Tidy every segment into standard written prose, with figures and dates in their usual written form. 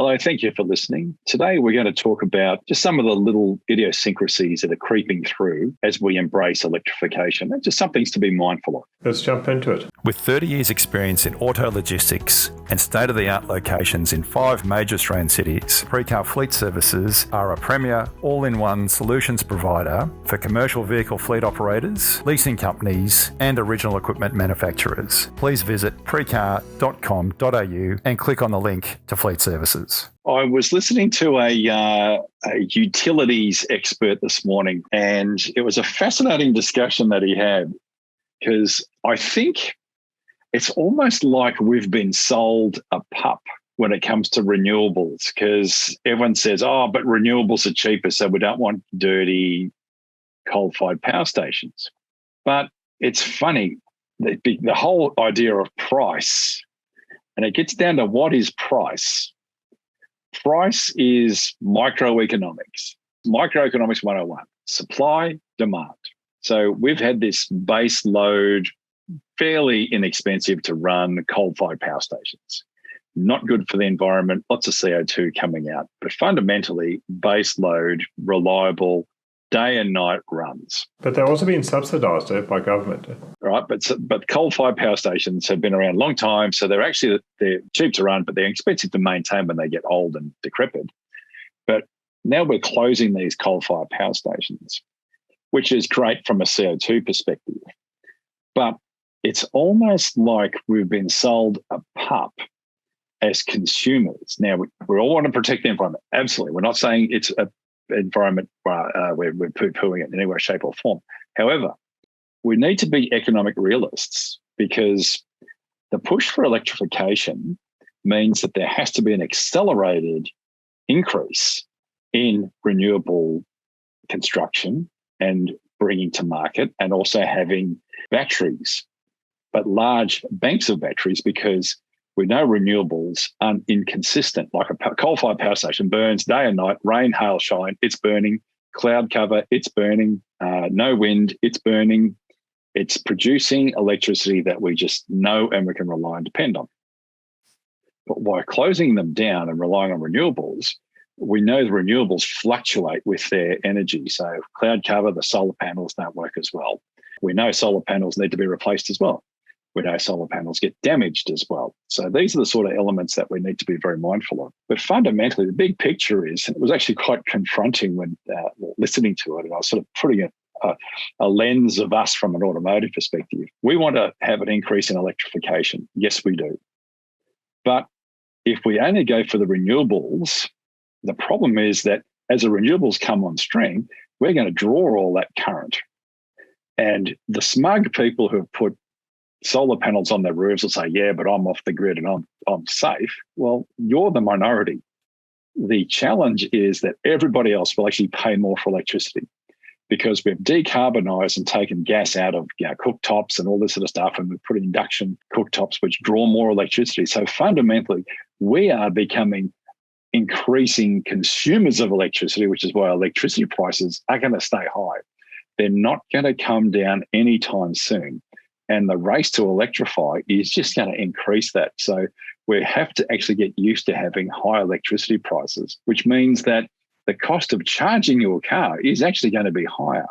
Hello, thank you for listening. Today we're going to talk about just some of the little idiosyncrasies that are creeping through as we embrace electrification. And just some things to be mindful of. Let's jump into it. With 30 years experience in auto logistics and state-of-the-art locations in 5 major Australian cities, Precar Fleet Services are a premier all-in-one solutions provider for commercial vehicle fleet operators, leasing companies and original equipment manufacturers. Please visit precar.com.au and click on the link to Fleet Services. I was listening to a utilities expert this morning, and it was a fascinating discussion that he had, because I think it's almost like we've been sold a pup when it comes to renewables, because everyone says, oh, but renewables are cheaper, so we don't want dirty coal-fired power stations. But it's funny, the whole idea of price, and it gets down to what is price. Price is microeconomics. Microeconomics 101, supply, demand. So we've had this base load, fairly inexpensive to run coal-fired power stations. Not good for the environment, lots of CO2 coming out, but fundamentally base load, reliable, day and night runs. But they're also being subsidised by government. Right, but coal-fired power stations have been around a long time, so they're cheap to run, but they're expensive to maintain when they get old and decrepit. But now we're closing these coal-fired power stations, which is great from a CO2 perspective. But it's almost like we've been sold a pup as consumers. Now, we all want to protect the environment. Absolutely. We're not saying it's an environment where we're poo-pooing it in any way, shape or form. However, we need to be economic realists, because the push for electrification means that there has to be an accelerated increase in renewable construction and bringing to market, and also having batteries, but large banks of batteries, because we know renewables are inconsistent. Like a coal-fired power station burns day and night, rain, hail, shine, it's burning, cloud cover, it's burning, no wind, it's burning. It's producing electricity that we just know and we can rely and depend on. But by closing them down and relying on renewables, we know the renewables fluctuate with their energy. So cloud cover, the solar panels don't work as well. We know solar panels need to be replaced as well. We know solar panels get damaged as well. So these are the sort of elements that we need to be very mindful of. But fundamentally, the big picture is, and it was actually quite confronting when listening to it, and I was sort of putting a lens of us from an automotive perspective. We want to have an increase in electrification. Yes, we do. But if we only go for the renewables, the problem is that as the renewables come on stream, we're going to draw all that current. And the smug people who have put solar panels on their roofs will say, yeah, but I'm off the grid and I'm safe. Well, you're the minority. The challenge is that everybody else will actually pay more for electricity, because we've decarbonised and taken gas out of cooktops and all this sort of stuff, and we've put induction cooktops which draw more electricity. So fundamentally, we are becoming increasing consumers of electricity, which is why electricity prices are going to stay high. They're not going to come down anytime soon. And the race to electrify is just going to increase that. So we have to actually get used to having high electricity prices, which means that the cost of charging your car is actually going to be higher.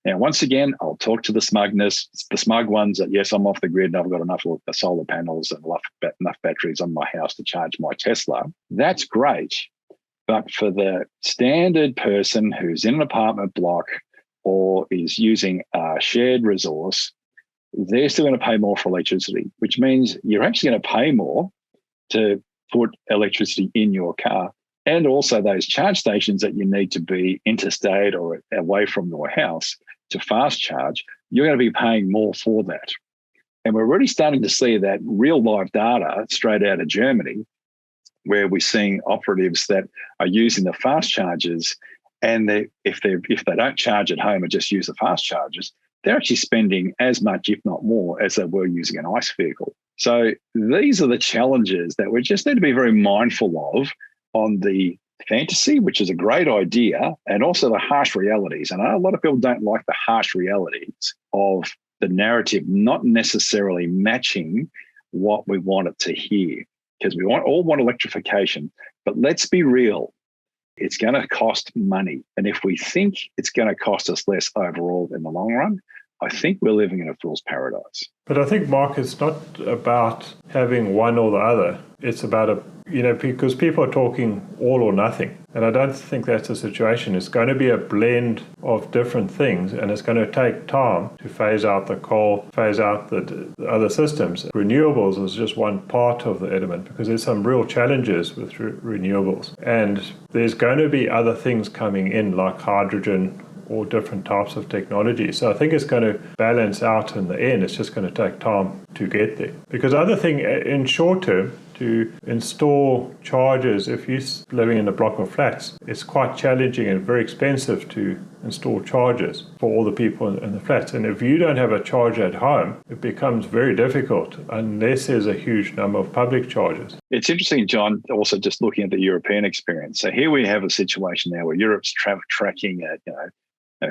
Now, once again, I'll talk to the smugness, the smug ones that, yes, I'm off the grid and I've got enough solar panels and enough batteries on my house to charge my Tesla. That's great. But for the standard person who's in an apartment block or is using a shared resource, they're still going to pay more for electricity, which means you're actually going to pay more to put electricity in your car. And also those charge stations that you need to be interstate or away from your house to fast charge, you're going to be paying more for that. And we're already starting to see that real life data straight out of Germany, where we're seeing operatives that are using the fast chargers, and if they don't charge at home and just use the fast chargers, they're actually spending as much, if not more, as they were using an ICE vehicle. So these are the challenges that we just need to be very mindful of on the fantasy, which is a great idea, and also the harsh realities. And I know a lot of people don't like the harsh realities of the narrative not necessarily matching what we want it to hear. because we all want electrification. But let's be real. It's going to cost money. And if we think it's going to cost us less overall in the long run, I think we're living in a fool's paradise. But I think, Mark, it's not about having one or the other. It's about, because people are talking all or nothing. And I don't think that's the situation. It's going to be a blend of different things, and it's going to take time to phase out the coal, phase out the other systems. Renewables is just one part of the element, because there's some real challenges with renewables. And there's going to be other things coming in, like hydrogen, or different types of technology. So I think it's going to balance out in the end. It's just going to take time to get there. Because the other thing, in short term, to install chargers, if you're living in a block of flats, it's quite challenging and very expensive to install chargers for all the people in the flats. And if you don't have a charger at home, it becomes very difficult unless there's a huge number of public chargers. It's interesting, John, also just looking at the European experience. So here we have a situation now where Europe's tracking at,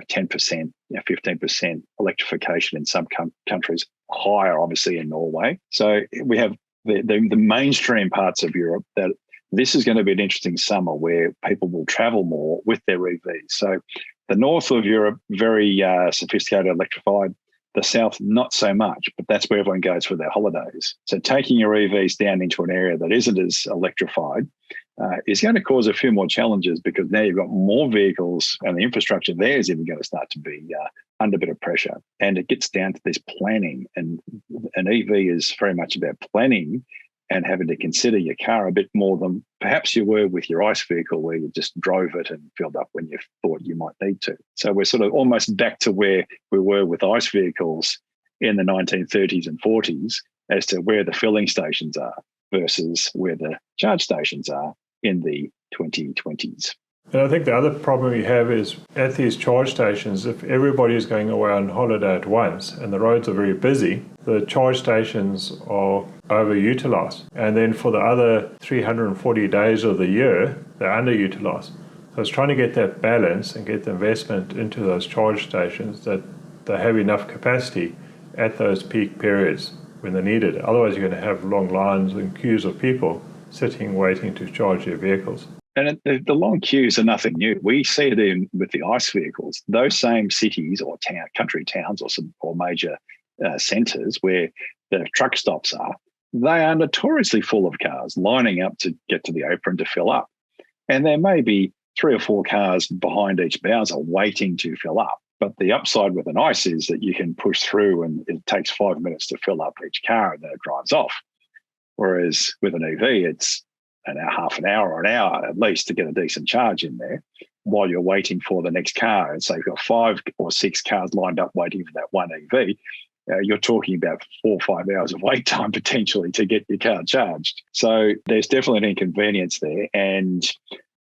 10%, 15% electrification in some countries, higher obviously in Norway. So we have the mainstream parts of Europe that this is going to be an interesting summer where people will travel more with their EVs. So the north of Europe, very sophisticated, electrified. The south, not so much, but that's where everyone goes for their holidays. So taking your EVs down into an area that isn't as electrified is going to cause a few more challenges, because now you've got more vehicles and the infrastructure there is even going to start to be under a bit of pressure. And it gets down to this planning, and an EV is very much about planning and having to consider your car a bit more than perhaps you were with your ICE vehicle, where you just drove it and filled up when you thought you might need to. So we're sort of almost back to where we were with ICE vehicles in the 1930s and 40s as to where the filling stations are versus where the charge stations are in the 2020s. And I think the other problem we have is at these charge stations, if everybody is going away on holiday at once and the roads are very busy, the charge stations are overutilized. And then for the other 340 days of the year, they're underutilized. So it's trying to get that balance and get the investment into those charge stations that they have enough capacity at those peak periods when they're needed. Otherwise, you're going to have long lines and queues of people sitting waiting to charge their vehicles. And the long queues are nothing new. We see it with the ICE vehicles. Those same cities or country towns or major centres where the truck stops are, they are notoriously full of cars lining up to get to the apron to fill up. And there may be 3 or 4 cars behind each Bowser waiting to fill up. But the upside with an ICE is that you can push through and it takes 5 minutes to fill up each car and then it drives off. Whereas with an EV, it's half an hour or an hour at least to get a decent charge in there while you're waiting for the next car. And so you've got 5 or 6 cars lined up waiting for that one EV. You're talking about 4 or 5 hours of wait time potentially to get your car charged. So there's definitely an inconvenience there. And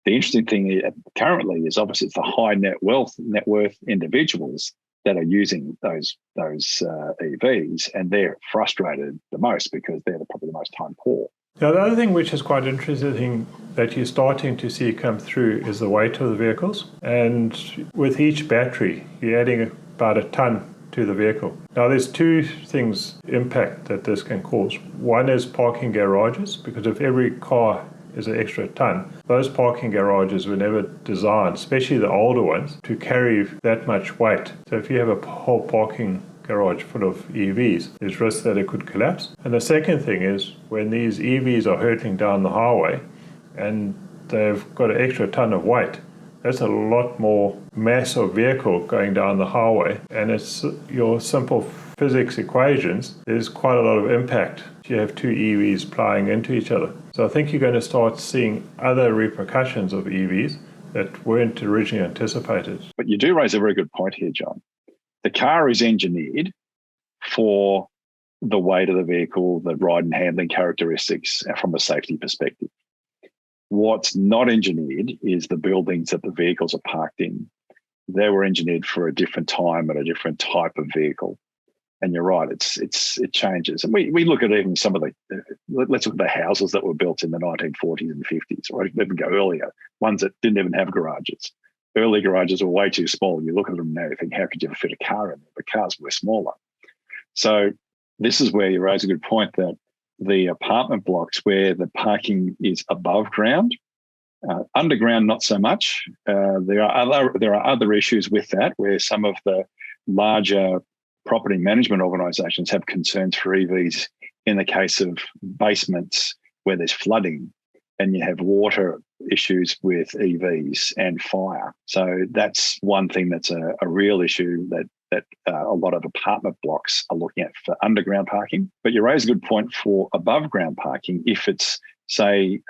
the interesting thing currently is obviously it's the high net worth individuals that are using those EVs, and they're frustrated the most because they're probably the most time poor. Now, the other thing which is quite interesting that you're starting to see come through is the weight of the vehicles. And with each battery, you're adding about a ton to the vehicle. Now, there's 2 things impact that this can cause. One is parking garages, because if every car is an extra ton, those parking garages were never designed, especially the older ones, to carry that much weight. So if you have a whole parking garage full of EVs, there's risk that it could collapse. And the second thing is when these EVs are hurtling down the highway and they've got an extra ton of weight, that's a lot more mass of vehicle going down the highway. And it's your simple physics equations, there's quite a lot of impact. You have 2 EVs plying into each other. So I think you're going to start seeing other repercussions of EVs that weren't originally anticipated. But you do raise a very good point here, John. The car is engineered for the weight of the vehicle, the ride and handling characteristics from a safety perspective. What's not engineered is the buildings that the vehicles are parked in. They were engineered for a different time and a different type of vehicle. And you're right, it changes. And we look at even some of let's look at the houses that were built in the 1940s and 50s, or even go earlier, ones that didn't even have garages. Early garages were way too small. You look at them now, you think, how could you ever fit a car in there? The cars were smaller. So this is where you raise a good point that the apartment blocks where the parking is above ground. Underground, not so much. There are other issues with that, where some of the larger property management organisations have concerns for EVs in the case of basements where there's flooding and you have water issues with EVs and fire. So that's one thing that's a real issue that a lot of apartment blocks are looking at for underground parking. But you raise a good point for above ground parking. If it's, say,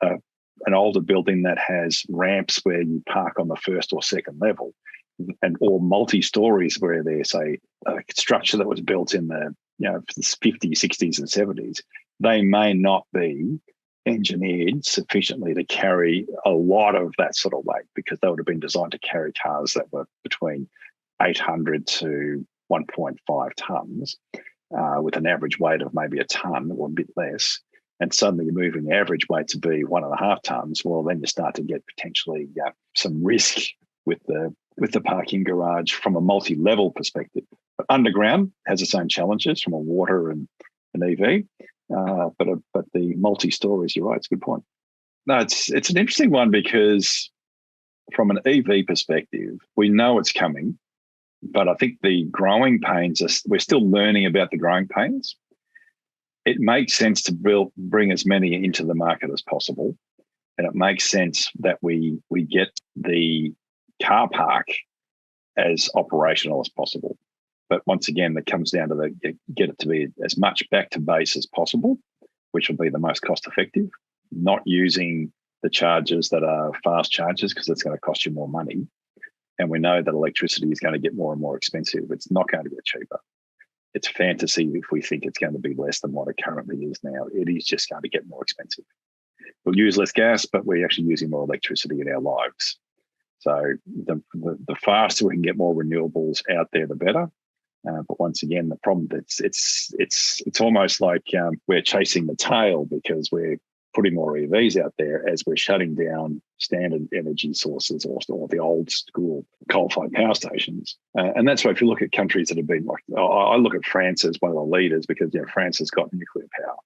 an older building that has ramps where you park on the first or second level, or multi-stories where there's, say, a structure that was built in the 50s, 60s and 70s, they may not be engineered sufficiently to carry a lot of that sort of weight, because they would have been designed to carry cars that were between 800 to 1.5 tonnes, with an average weight of maybe a tonne or a bit less. And suddenly you're moving the average weight to be 1.5 tonnes. Well, then you start to get potentially some risk with the parking garage from a multi-level perspective. But underground has its own challenges from a water and an EV. But the multi-stories, you're right, it's a good point. No, it's an interesting one, because from an EV perspective, we know it's coming, but I think the growing pains, we're still learning about the growing pains. It makes sense to bring as many into the market as possible. And it makes sense that we get the car park as operational as possible. But once again, it comes down to get it to be as much back to base as possible, which will be the most cost effective, not using the chargers that are fast chargers, because it's going to cost you more money. And we know that electricity is going to get more and more expensive. It's not going to get cheaper. It's fantasy if we think it's going to be less than what it currently is now. It is just going to get more expensive. We'll use less gas, but we're actually using more electricity in our lives. So the faster we can get more renewables out there, the better. But once again, the problem it's almost like we're chasing the tail, because we're putting more EVs out there as we're shutting down standard energy sources or the old school coal-fired power stations. And that's why if you look at countries that have been like, I look at France as one of the leaders, because France has got nuclear power.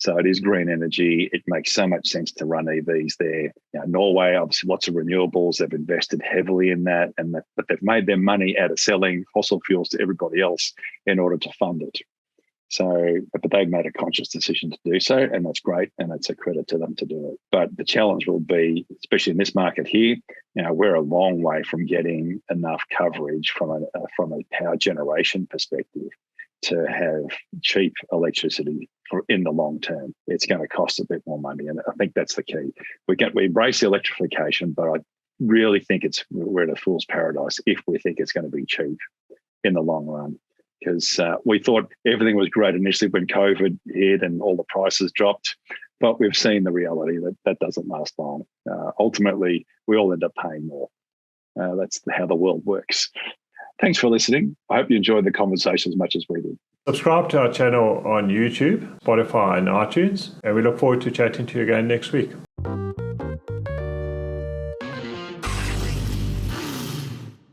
So it is green energy. It makes so much sense to run EVs there. Norway, obviously, lots of renewables. They've invested heavily in that, but they've made their money out of selling fossil fuels to everybody else in order to fund it. So, but they've made a conscious decision to do so, and that's great, and it's a credit to them to do it. But the challenge will be, especially in this market here, we're a long way from getting enough coverage from a power generation perspective to have cheap electricity in the long term. It's going to cost a bit more money, and I think that's the key. We embrace the electrification, but I really think we're in a fool's paradise if we think it's going to be cheap in the long run. Because we thought everything was great initially when COVID hit and all the prices dropped, but we've seen the reality that doesn't last long. Ultimately, we all end up paying more. That's how the world works. Thanks for listening. I hope you enjoyed the conversation as much as we did. Subscribe to our channel on YouTube, Spotify and iTunes, and we look forward to chatting to you again next week.